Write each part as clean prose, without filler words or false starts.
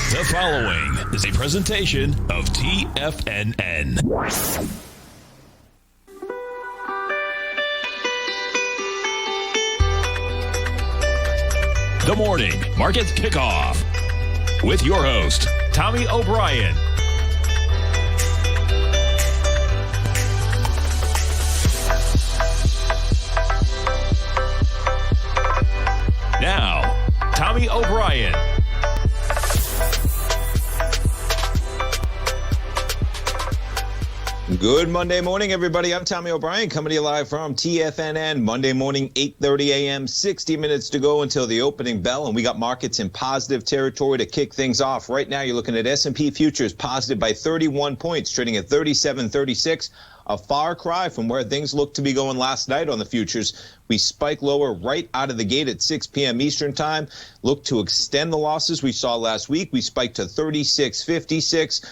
The following is a presentation of TFNN. The Morning Market Kickoff with your host, Tommy O'Brien. Now, Tommy O'Brien. Good Monday morning, everybody. I'm Tommy O'Brien, coming to you live from TFNN. Monday morning, 8:30 a.m., 60 minutes to go until the opening bell, and we got markets in positive territory to kick things off. Right now, you're looking at S&P futures positive by 31 points, trading at 37.36. A far cry from where things looked to be going last night on the futures. We spike lower right out of the gate at 6 p.m. Eastern time. Look to extend the losses we saw last week. We spiked to 36.56.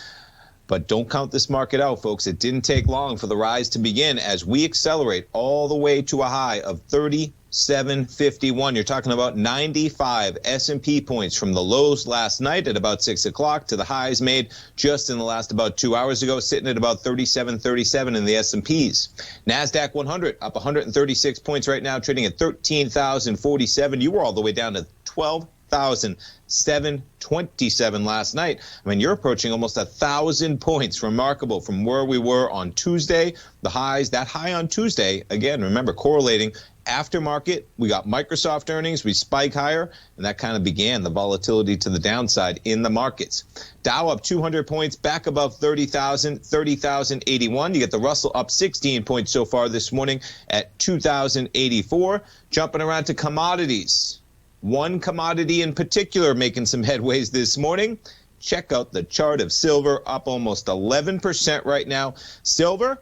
But don't count this market out, folks. It didn't take long for the rise to begin as we accelerate all the way to a high of 37.51. You're talking about 95 S&P points from the lows last night at about 6 o'clock to the highs made just in the last about 2 hours ago, sitting at about 37.37 in the S&Ps. NASDAQ 100 up 136 points right now, trading at 13,047. You were all the way down to 12,727 last night. I mean, you're approaching almost 1,000 points. Remarkable from where we were on Tuesday. The highs, that high on Tuesday, again, remember, correlating aftermarket. We got Microsoft earnings. We spike higher, and that kind of began the volatility to the downside in the markets. Dow up 200 points, back above 30,000, 30,081. You get the Russell up 16 points so far this morning at 2,084. Jumping around to commodities. One commodity in particular making some headways this morning. Check out the chart of silver, up almost 11% right now. Silver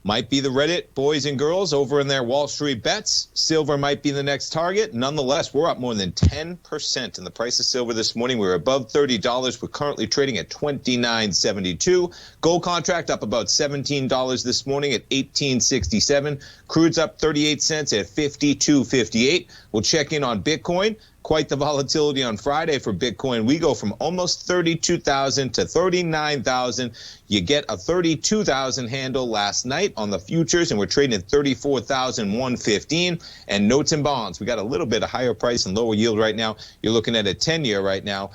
might be the Reddit boys and girls over in their Wall Street bets. Silver might be the next target. Nonetheless, we're up more than 10% in the price of silver this morning. We're above $30. We're currently trading at $29.72. Gold contract up about $17 this morning at $18.67. Crude's up 38 cents at $52.58. We'll check in on Bitcoin. Quite the volatility on Friday for Bitcoin. We go from almost 32,000 to 39,000. You get a 32,000 handle last night on the futures, and we're trading at 34,115. And notes and bonds, we got a little bit of higher price and lower yield right now. You're looking at a 10-year right now.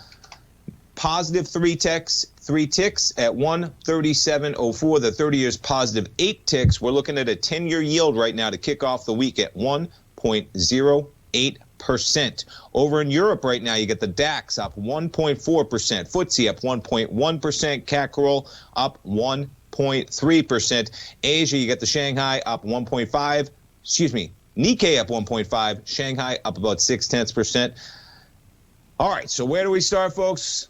Positive three ticks at 137.04. The 30 years positive 8 ticks. We're looking at a 10-year yield right now to kick off the week at 1.08%. Over in Europe right now, you get the DAX up 1.4%, FTSE up 1.1%, CAC roll up 1.3%. Asia, you get the Shanghai up 1.5, Nikkei up 1.5, Shanghai up about 0.6%. All right, so where do we start, folks?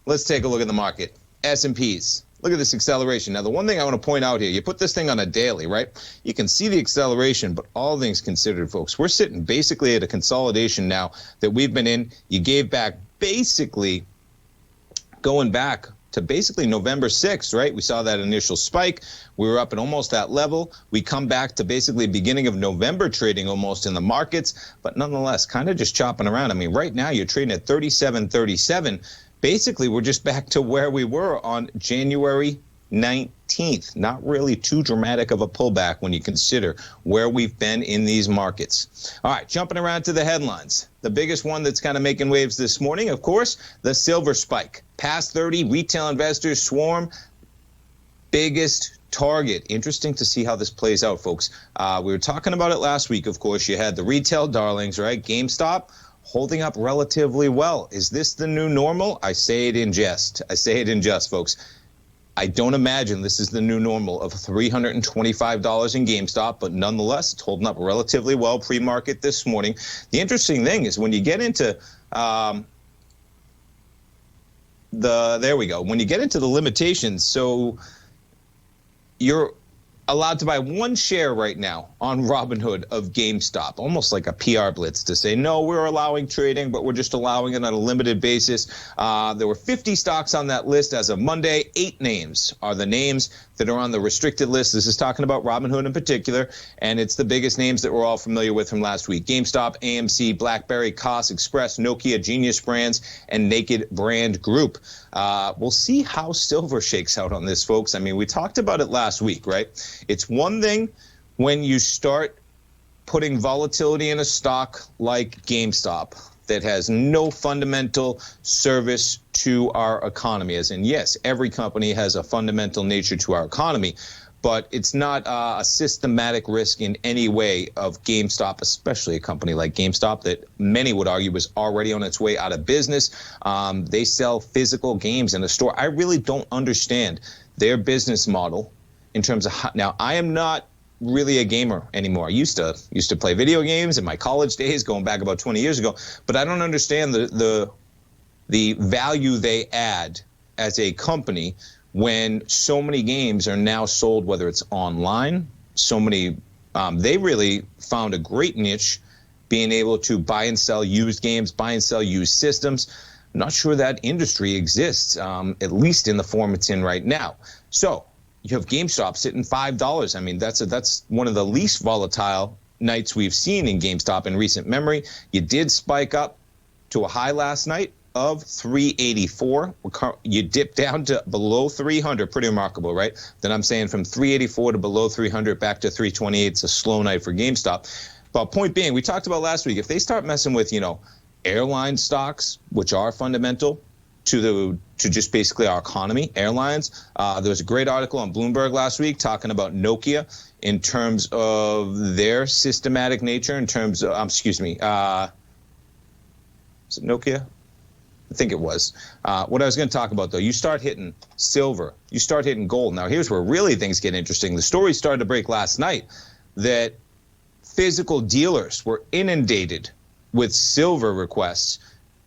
Let's take a look at the market. S&Ps. Look at this acceleration. Now, the one thing I want to point out here, you put this thing on a daily, right? You can see the acceleration, but all things considered, folks, we're sitting basically at a consolidation now that we've been in. You gave back basically going back to basically November 6th, right? We saw that initial spike. We were up at almost that level. We come back to basically beginning of November trading almost in the markets, but nonetheless, kind of just chopping around. I mean, right now you're trading at 37.37. Basically, we're just back to where we were on January 19th. Not really too dramatic of a pullback when you consider where we've been in these markets. All right, jumping around to the headlines. The biggest one that's kind of making waves this morning, of course, the silver spike. Past 30, retail investors swarm. Biggest target. Interesting to see how this plays out, folks. We were talking about it last week, of course. You had the retail darlings, right? GameStop holding up relatively well. Is this the new normal? I say it in jest. Folks. I don't imagine this is the new normal of $325 in GameStop, but nonetheless, it's holding up relatively well pre-market this morning. The interesting thing is when you get into when you get into the limitations, so you're allowed to buy one share right now on Robinhood of GameStop, almost like a PR blitz to say, no, we're allowing trading, but we're just allowing it on a limited basis. There were 50 stocks on that list as of Monday. 8 names are the names that are on the restricted list. This is talking about Robinhood in particular, and it's the biggest names that we're all familiar with from last week. GameStop, AMC, BlackBerry, Koss, Express, Nokia, Genius Brands, and Naked Brand Group. We'll see how silver shakes out on this, folks. I mean, we talked about it last week, right? It's one thing when you start putting volatility in a stock like GameStop that has no fundamental service to our economy. As in, yes, every company has a fundamental nature to our economy, but it's not a systematic risk in any way of GameStop, especially a company like GameStop that many would argue was already on its way out of business. They sell physical games in a store. I really don't understand their business model in terms of how, now I am not really a gamer anymore. I used to play video games in my college days, going back about 20 years ago, but I don't understand the value they add as a company when so many games are now sold, whether it's online. So many, they really found a great niche being able to buy and sell used games, buy and sell used systems. I'm not sure that industry exists, at least in the form it's in right now. So you have GameStop sitting $5. I mean, that's one of the least volatile nights we've seen in GameStop in recent memory. You did spike up to a high last night of 384. You dipped down to below 300. Pretty remarkable, right? Then I'm saying from 384 to below 300 back to 328. It's a slow night for GameStop. But point being, we talked about last week, if they start messing with, airline stocks, which are fundamental to just basically our economy, airlines. There was a great article on Bloomberg last week talking about Nokia in terms of their systematic nature, in terms of, is it Nokia? I think it was. What I was going to talk about, though, you start hitting silver, you start hitting gold. Now, here's where really things get interesting. The story started to break last night that physical dealers were inundated with silver requests,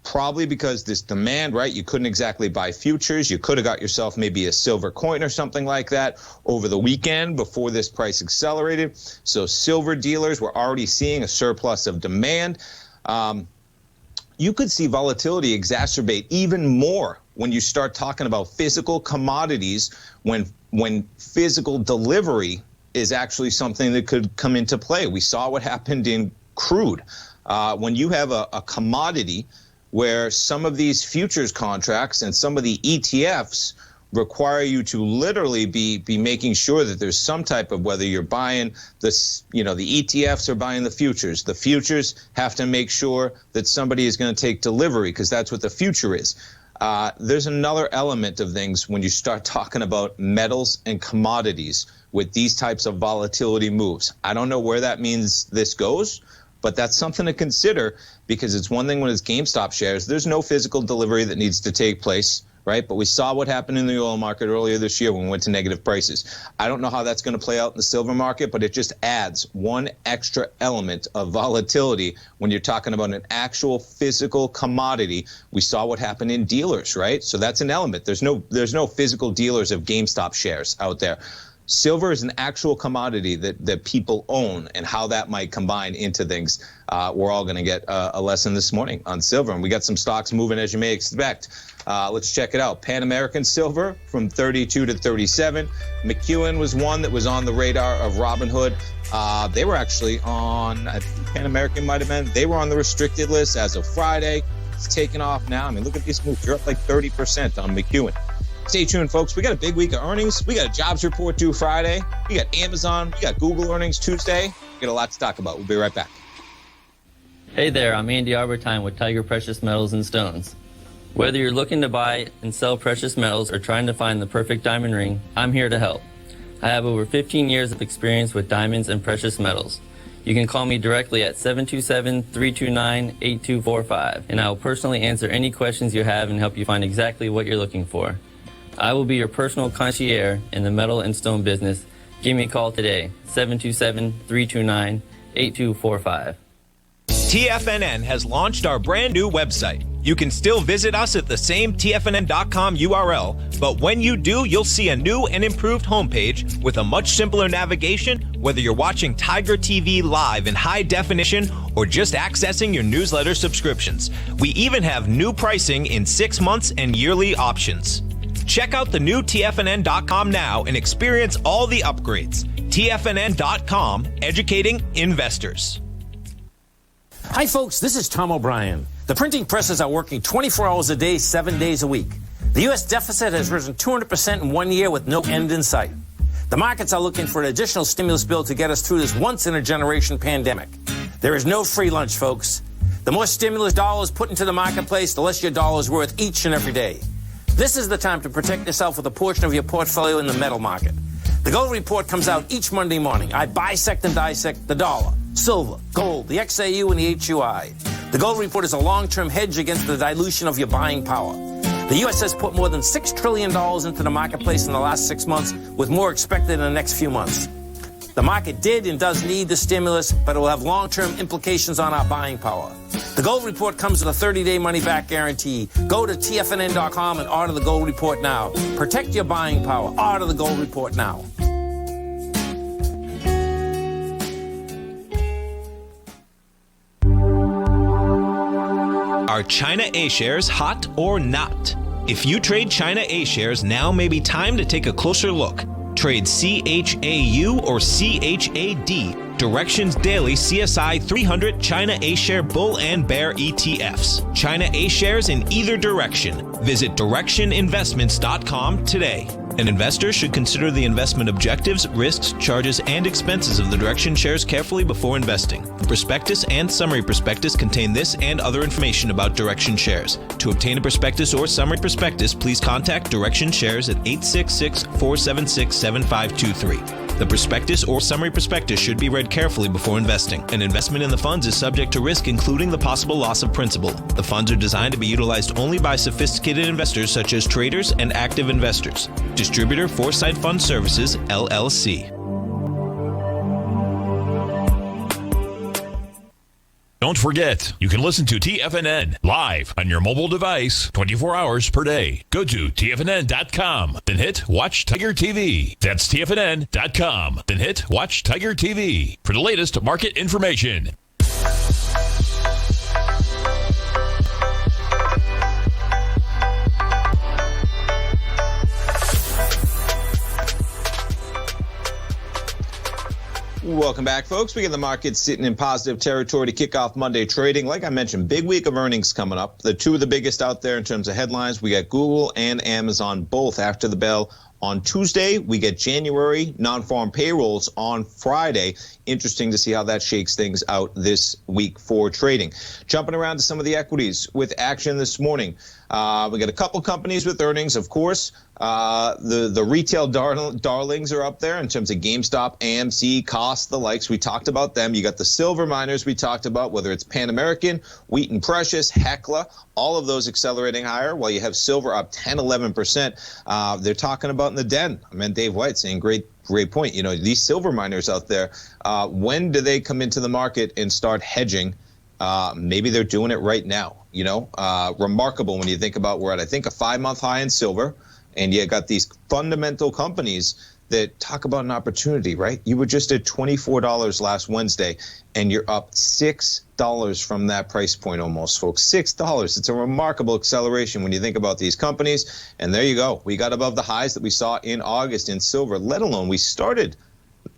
probably because this demand, right? You couldn't exactly buy futures. You could have got yourself maybe a silver coin or something like that over the weekend before this price accelerated. So silver dealers were already seeing a surplus of demand. You could see volatility exacerbate even more when you start talking about physical commodities, when physical delivery is actually something that could come into play. We saw what happened in crude. When you have a commodity where some of these futures contracts and some of the ETFs require you to literally be making sure that there's some type of, whether you're buying this, the ETFs are buying the futures have to make sure that somebody is going to take delivery, because that's what the future is. There's another element of things when you start talking about metals and commodities with these types of volatility moves. I don't know where that means this goes, but that's something to consider, because it's one thing when it's GameStop shares, there's no physical delivery that needs to take place, right? But we saw what happened in the oil market earlier this year when we went to negative prices. I don't know how that's going to play out in the silver market, but it just adds one extra element of volatility when you're talking about an actual physical commodity. We saw what happened in dealers, right? So that's an element. There's no physical dealers of GameStop shares out there. Silver is an actual commodity that people own, and how that might combine into things. We're all going to get a lesson this morning on silver, and we got some stocks moving as you may expect. Let's check it out. Pan American Silver from 32 to 37. McEwen was one that was on the radar of Robinhood. They were actually on, I think Pan American might have been, they were on the restricted list as of Friday. It's taken off now. I mean, look at these moves. You're up like 30% on McEwen. Stay tuned, folks. We got a big week of earnings. We got a jobs report due Friday. We got Amazon. We got Google earnings Tuesday. We got a lot to talk about. We'll be right back. Hey there, I'm Andy Arbertine with Tiger Precious Metals and Stones. Whether you're looking to buy and sell precious metals or trying to find the perfect diamond ring, I'm here to help. I have over 15 years of experience with diamonds and precious metals. You can call me directly at 727-329-8245, and I will personally answer any questions you have and help you find exactly what you're looking for. I will be your personal concierge in the metal and stone business. Give me a call today, 727-329-8245. TFNN has launched our brand new website. You can still visit us at the same TFNN.com URL, but when you do, you'll see a new and improved homepage with a much simpler navigation, whether you're watching Tiger TV live in high definition or just accessing your newsletter subscriptions. We even have new pricing in 6 months and yearly options. Check out the new TFNN.com now and experience all the upgrades. TFNN.com, educating investors. Hi, folks. This is Tom O'Brien. The printing presses are working 24 hours a day, 7 days a week. The U.S. deficit has risen 200% in 1 year with no end in sight. The markets are looking for an additional stimulus bill to get us through this once-in-a-generation pandemic. There is no free lunch, folks. The more stimulus dollars put into the marketplace, the less your dollar is worth each and every day. This is the time to protect yourself with a portion of your portfolio in the metal market. The Gold Report comes out each Monday morning. I bisect and dissect the dollar, silver, gold, the XAU, and the HUI. The Gold Report is a long-term hedge against the dilution of your buying power. The U.S. has put more than $6 trillion into the marketplace in the last 6 months, with more expected in the next few months. The market did and does need the stimulus, but it will have long-term implications on our buying power. The Gold Report comes with a 30-day money-back guarantee. Go to TFNN.com and order the Gold Report now. Protect your buying power. Order the Gold Report now. Are China A-shares hot or not? If you trade China A-shares, now may be time to take a closer look. Trade CHAU or CHAD, Directions Daily CSI 300 China A-share Bull and Bear ETFs. China A-shares in either direction. Visit directioninvestments.com today. An investor should consider the investment objectives, risks, charges, and expenses of the Direction shares carefully before investing. The prospectus and summary prospectus contain this and other information about Direction shares. To obtain a prospectus or summary prospectus, please contact Direction shares at 866-476-7523. The prospectus or summary prospectus should be read carefully before investing. An investment in the funds is subject to risk, including the possible loss of principal. The funds are designed to be utilized only by sophisticated investors such as traders and active investors. Distributor Foresight Fund Services, LLC. Don't forget, you can listen to TFNN live on your mobile device 24 hours per day. Go to TFNN.com, then hit Watch Tiger TV. That's TFNN.com, then hit Watch Tiger TV for the latest market information. Welcome back, folks. We get the market sitting in positive territory to kick off Monday trading. Like I mentioned, big week of earnings coming up. The two of the biggest out there in terms of headlines. We got Google and Amazon both after the bell on Tuesday. We get January non-farm payrolls on Friday. Interesting to see how that shakes things out this week for trading. Jumping around to some of the equities with action this morning. We got a couple companies with earnings, of course. The retail darlings are up there in terms of GameStop, AMC, Cost, the likes. We talked about them. You got the silver miners we talked about, whether it's Pan American, Wheaton Precious, Hecla, all of those accelerating higher, while you have silver up 10, 11%. They're talking about in the den. I mean, Dave White saying great point. You know, these silver miners out there, when do they come into the market and start hedging? Maybe they're doing it right now. You know, remarkable when you think about we're at, I think, a 5-month high in silver, and you got these fundamental companies that talk about an opportunity, right? You were just at $24 last Wednesday, and you're up $6 from that price point almost, folks. $6. It's a remarkable acceleration when you think about these companies. And there you go. We got above the highs that we saw in August in silver, let alone we started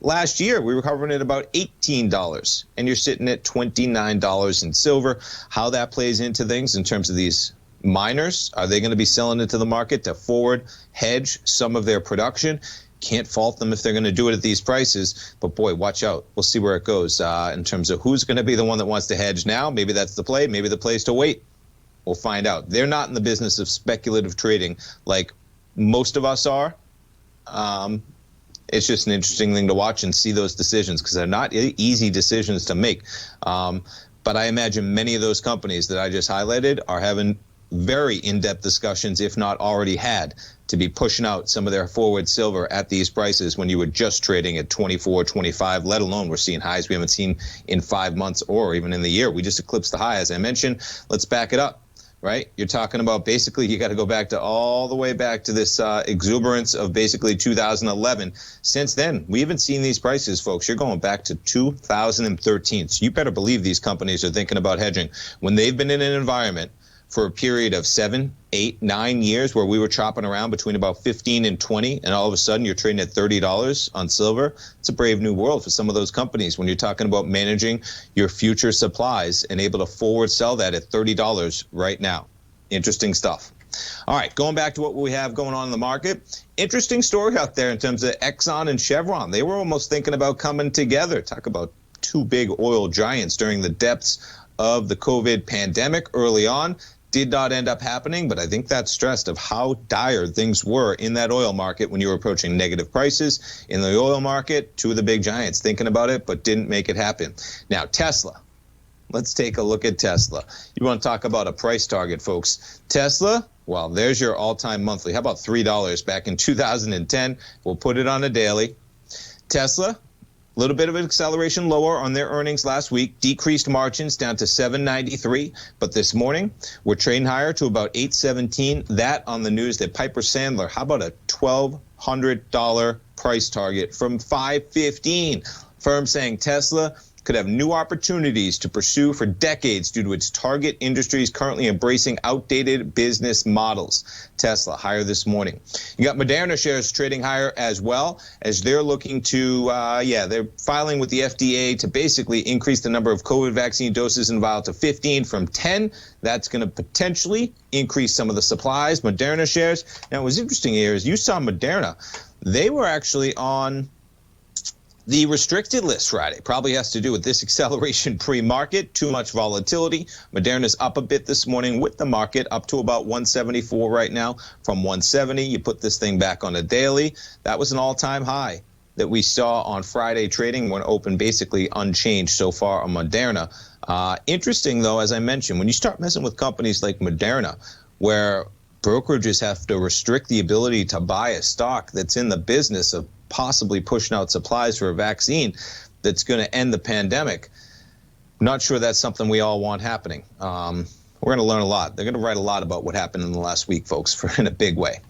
last year. We were covering at about $18, and you're sitting at $29 in silver. How that plays into things in terms of these miners, are they going to be selling into the market to forward hedge some of their production? Can't fault them if they're going to do it at these prices, but boy, watch out. We'll see where it goes in terms of who's going to be the one that wants to hedge now. Maybe that's the play. Maybe the play is to wait. We'll find out. They're not in the business of speculative trading like most of us are. It's just an interesting thing to watch and see those decisions because they're not easy decisions to make. But I imagine many of those companies that I just highlighted are having very in-depth discussions, if not already had, to be pushing out some of their forward silver at these prices when you were just trading at 24, 25, let alone we're seeing highs we haven't seen in 5 months or even in the year. We just eclipsed the high, as I mentioned. Let's back it up, right? You're talking about basically you got to go back to all the way back to this exuberance of basically 2011. Since then, we haven't seen these prices, folks. You're going back to 2013. So you better believe these companies are thinking about hedging when they've been in an environment for a period of 7, 8, 9 years where we were chopping around between about 15 and 20, and all of a sudden you're trading at $30 on silver. It's a brave new world for some of those companies when you're talking about managing your future supplies and able to forward sell that at $30 right now. Interesting stuff. All right, going back to what we have going on in the market, interesting story out there in terms of Exxon and Chevron. They were almost thinking about coming together. Talk about two big oil giants during the depths of the COVID pandemic early on. Did not end up happening, but I think that's stressed of how dire things were in that oil market when you were approaching negative prices in the oil market. Two of the big giants thinking about it, but didn't make it happen. Now, Tesla. Let's take a look at Tesla. You want to talk about a price target, folks. Tesla, well, there's your all-time monthly. How about $3 back in 2010? We'll put it on a daily. Tesla, a little bit of an acceleration lower on their earnings last week, decreased margins down to $7.93. But this morning, we're trading higher to about $8.17. That on the news that Piper Sandler, how about a $1,200 price target from $5.15? Firm saying Tesla could have new opportunities to pursue for decades due to its target industries currently embracing outdated business models. Tesla higher this morning. You got Moderna shares trading higher as well as they're looking to, they're filing with the FDA to basically increase the number of COVID vaccine doses in vial to 15 from 10. That's going to potentially increase some of the supplies. Moderna shares. Now, what was interesting here is you saw Moderna. They were actually on the restricted list Friday. Probably has to do with this acceleration pre-market, too much volatility. Moderna's up a bit this morning with the market up to about 174 right now from 170. You put this thing back on a daily. That was an all-time high that we saw on Friday trading when open basically unchanged so far on Moderna. Interesting, though, as I mentioned, when you start messing with companies like Moderna, where brokerages have to restrict the ability to buy a stock that's in the business of possibly pushing out supplies for a vaccine that's going to end the pandemic. Not sure that's something we all want happening. We're going to learn a lot. They're going to write a lot about what happened in the last week, folks, in a big way.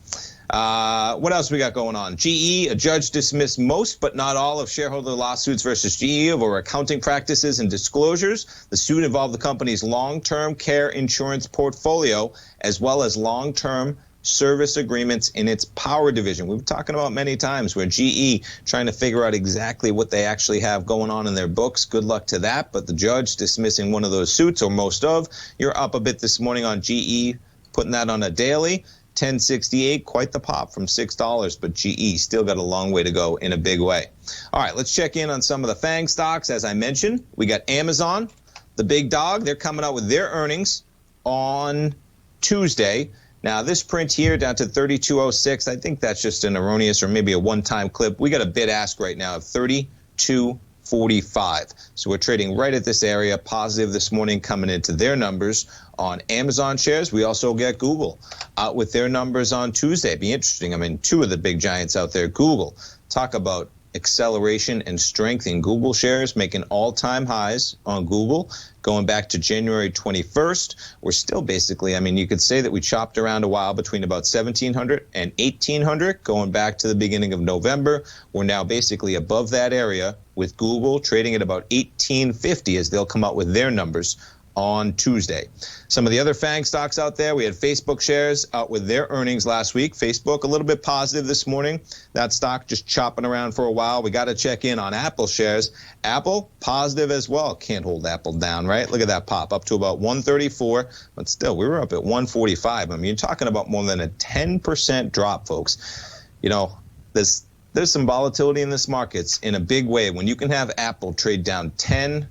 What else we got going on? GE, a judge dismissed most but not all of shareholder lawsuits versus GE over accounting practices and disclosures. The suit involved the company's long-term care insurance portfolio as well as long-term service agreements in its power division. We've been talking about many times where GE trying to figure out exactly what they actually have going on in their books. Good luck to that. But the judge dismissing one of those suits, or most of. You're up a bit this morning on GE, putting that on a daily. 1068, quite the pop from $6, but GE still got a long way to go in a big way. All right, let's check in on some of the FANG stocks. As I mentioned, we got Amazon, the big dog. They're coming out with their earnings on Tuesday. Now, this print here down to 32.06, I think that's just an erroneous or maybe a one-time clip. We got a bid-ask right now of 32.45. So we're trading right at this area, positive this morning coming into their numbers on Amazon shares. We also get Google out with their numbers on Tuesday. It'd be interesting. I mean, two of the big giants out there, Google, talk about acceleration and strength in Google shares, making all-time highs on Google. Going back to January 21st, we're still basically, I mean, you could say that we chopped around a while between about 1,700 and 1,800. Going back to the beginning of November, we're now basically above that area with Google trading at about 1,850 as they'll come out with their numbers on Tuesday. Some of the other FANG stocks out there, we had Facebook shares out with their earnings last week. Facebook a little bit positive this morning. That stock just chopping around for a while. We got to check in on Apple shares. Apple positive as well. Can't hold Apple down, right? Look at that pop up to about 134, but still we were up at 145. I mean, you're talking about more than a 10% drop, folks. You know, there's some volatility in this markets in a big way. When you can have Apple trade down 10%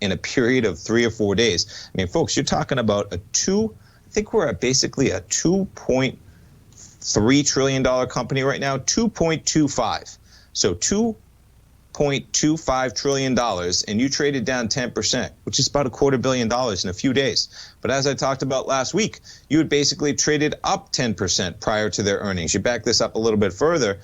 in a period of 3 or 4 days. I mean, folks, you're talking about I think we're at basically a $2.3 trillion company right now, 2.25. So $2.25 trillion, and you traded down 10%, which is about $250 million in a few days. But as I talked about last week, you had basically traded up 10% prior to their earnings. You back this up a little bit further,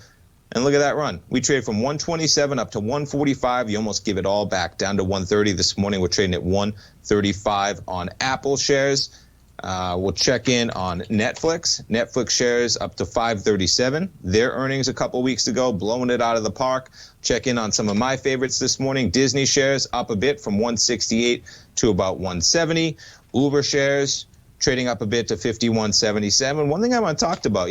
and look at that run. We traded from 127 up to 145. You almost give it all back down to 130 this morning. We're trading at 135 on Apple shares. We'll check in on Netflix. Netflix shares up to 537. Their earnings a couple weeks ago, blowing it out of the park. Check in on some of my favorites this morning. Disney shares up a bit from 168 to about 170. Uber shares trading up a bit to 51.77. One thing I want to talk about,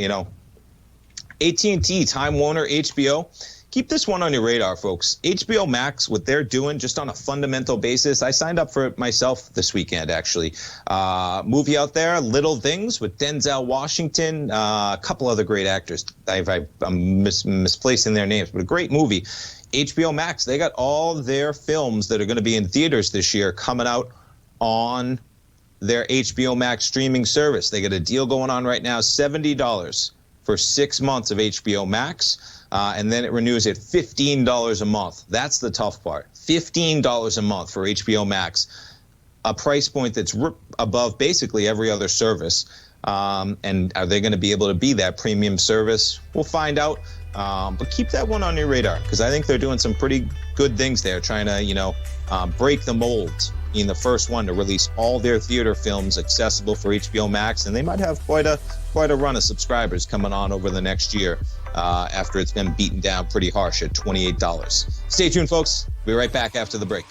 AT&T, Time Warner, HBO. Keep this one on your radar, folks. HBO Max, what they're doing just on a fundamental basis. I signed up for it myself this weekend, actually. Movie out there, Little Things with Denzel Washington, a couple other great actors. I'm misplacing their names, but a great movie. HBO Max, they got all their films that are going to be in theaters this year coming out on their HBO Max streaming service. They got a deal going on right now, $70 for 6 months of HBO Max. And then it renews at $15 a month. That's the tough part. $15 a month for HBO Max, a price point that's above basically every other service. And are they going to be able to be that premium service? We'll find out. But keep that one on your radar, because I think they're doing some pretty good things there, trying to, break the mold, being the first one to release all their theater films accessible for HBO Max. And they might have quite a run of subscribers coming on over the next year. After it's been beaten down pretty harsh at $28. Stay tuned, folks. We'll be right back after the break.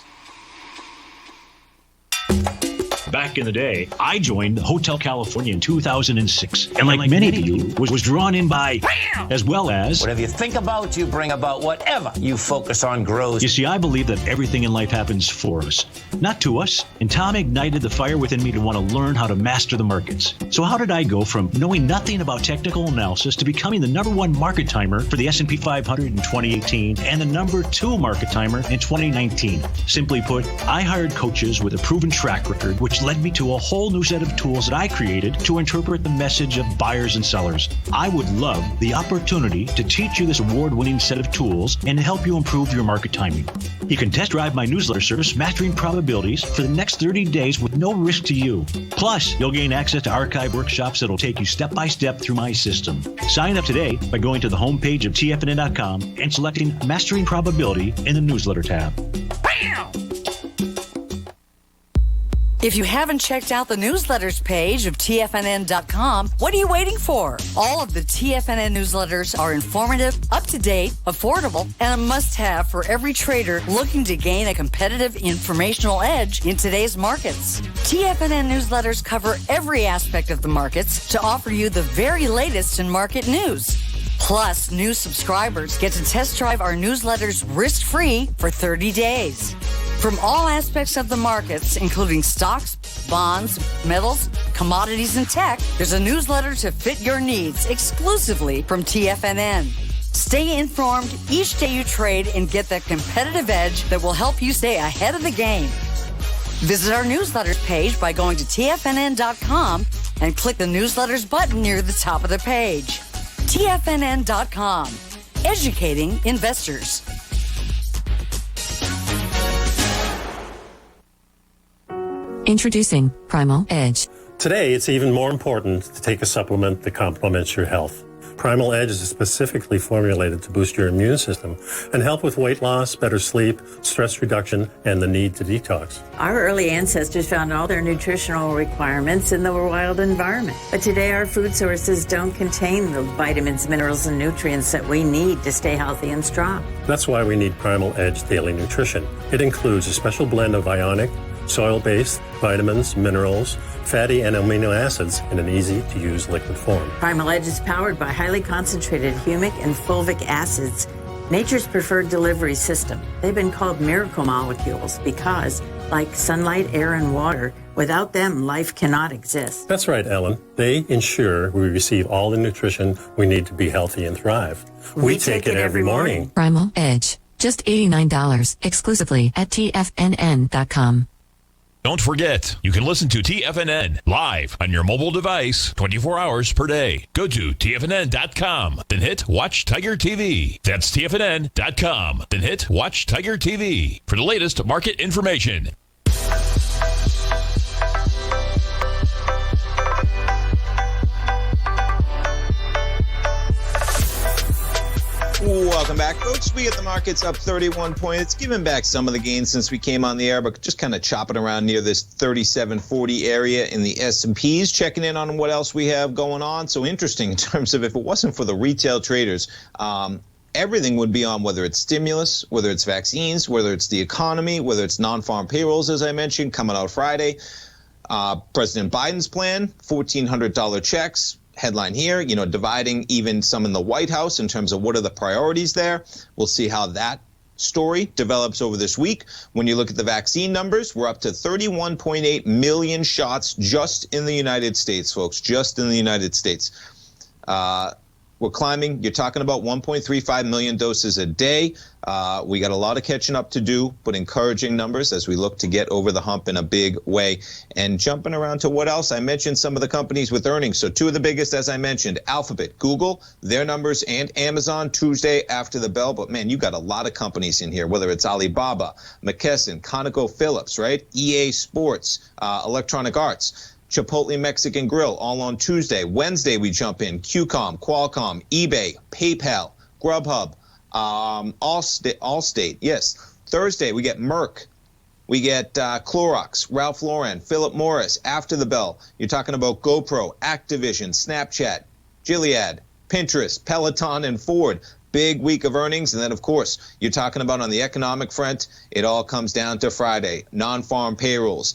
Back in the day, I joined Hotel California in 2006. And like many of you, was drawn in by, as well as... Whatever you think about, you bring about. Whatever you focus on grows. You see, I believe that everything in life happens for us, not to us. And Tom ignited the fire within me to want to learn how to master the markets. So how did I go from knowing nothing about technical analysis to becoming the #1 market timer for the S&P 500 in 2018 and the #2 market timer in 2019? Simply put, I hired coaches with a proven track record, which led me to a whole new set of tools that I created to interpret the message of buyers and sellers. I would love the opportunity to teach you this award-winning set of tools and to help you improve your market timing. You can test drive my newsletter service, Mastering Probabilities, for the next 30 days with no risk to you. Plus, you'll gain access to archive workshops that'll take you step-by-step through my system. Sign up today by going to the homepage of TFNN.com and selecting Mastering Probability in the newsletter tab. Bam! If you haven't checked out the newsletters page of TFNN.com, what are you waiting for? All of the TFNN newsletters are informative, up-to-date, affordable, and a must-have for every trader looking to gain a competitive informational edge in today's markets. TFNN newsletters cover every aspect of the markets to offer you the very latest in market news. Plus, new subscribers get to test drive our newsletters risk-free for 30 days. From all aspects of the markets, including stocks, bonds, metals, commodities, and tech, there's a newsletter to fit your needs exclusively from TFNN. Stay informed each day you trade and get that competitive edge that will help you stay ahead of the game. Visit our newsletters page by going to TFNN.com and click the newsletters button near the top of the page. TFNN.com, educating investors. Introducing Primal Edge. Today, it's even more important to take a supplement that complements your health. Primal Edge is specifically formulated to boost your immune system and help with weight loss, better sleep, stress reduction, and the need to detox. Our early ancestors found all their nutritional requirements in the wild environment. But today, our food sources don't contain the vitamins, minerals, and nutrients that we need to stay healthy and strong. That's why we need Primal Edge Daily Nutrition. It includes a special blend of ionic, soil-based vitamins, minerals, fatty and amino acids in an easy-to-use liquid form. Primal Edge is powered by highly concentrated humic and fulvic acids, nature's preferred delivery system. They've been called miracle molecules because, like sunlight, air, and water, without them, life cannot exist. That's right, Ellen. They ensure we receive all the nutrition we need to be healthy and thrive. We take it every morning. Primal Edge. Just $89 exclusively at TFNN.com. Don't forget, you can listen to TFNN live on your mobile device 24 hours per day. Go to TFNN.com, then hit Watch Tiger TV. That's TFNN.com, then hit Watch Tiger TV for the latest market information. Welcome back, folks. We get the markets up 31 points. It's given back some of the gains since we came on the air, but just kind of chopping around near this 3740 area in the S&Ps, checking in on what else we have going on. So interesting in terms of if it wasn't for the retail traders, everything would be on, whether it's stimulus, whether it's vaccines, whether it's the economy, whether it's non-farm payrolls, as I mentioned, coming out Friday. President Biden's plan, $1,400 checks. Headline here, dividing even some in the White House in terms of what are the priorities there. We'll see how that story develops over this week. When you look at the vaccine numbers, we're up to 31.8 million shots just in the United States, folks, just in the United States. We're climbing. You're talking about 1.35 million doses a day. We got a lot of catching up to do, but encouraging numbers as we look to get over the hump in a big way. And jumping around to what else? I mentioned some of the companies with earnings. So two of the biggest, as I mentioned, Alphabet, Google, their numbers, and Amazon Tuesday after the bell. But, man, you got a lot of companies in here, whether it's Alibaba, McKesson, ConocoPhillips, right? EA Sports, Electronic Arts. Chipotle Mexican Grill, all on Tuesday. Wednesday, we jump in. QCOM, Qualcomm, eBay, PayPal, Grubhub, Allstate, yes. Thursday, we get Merck. We get Clorox, Ralph Lauren, Philip Morris, after the bell. You're talking about GoPro, Activision, Snapchat, Gilead, Pinterest, Peloton, and Ford. Big week of earnings. And then, of course, you're talking about on the economic front, it all comes down to Friday. Non-farm payrolls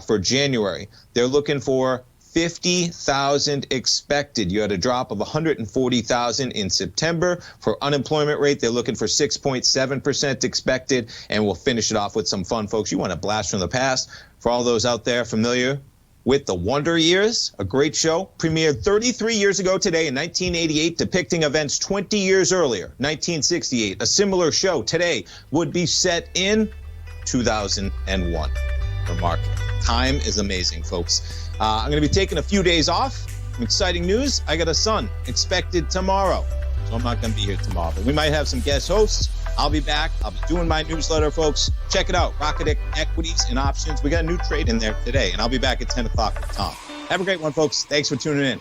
for January. They're looking for 50,000 expected. You had a drop of 140,000 in September. For unemployment rate, they're looking for 6.7% expected. And we'll finish it off with some fun, folks. You want a blast from the past? For all those out there familiar with the Wonder Years, a great show, premiered 33 years ago today in 1988, depicting events 20 years earlier, 1968. A similar show today would be set in 2001. Remarkable. Time is amazing, folks. I'm going to be taking a few days off. Exciting news. I got a son expected tomorrow, so I'm not going to be here tomorrow. But we might have some guest hosts. I'll be back. I'll be doing my newsletter, folks. Check it out. Rocket Equities and Options. We got a new trade in there today, and I'll be back at 10 o'clock with Tom. Have a great one, folks. Thanks for tuning in.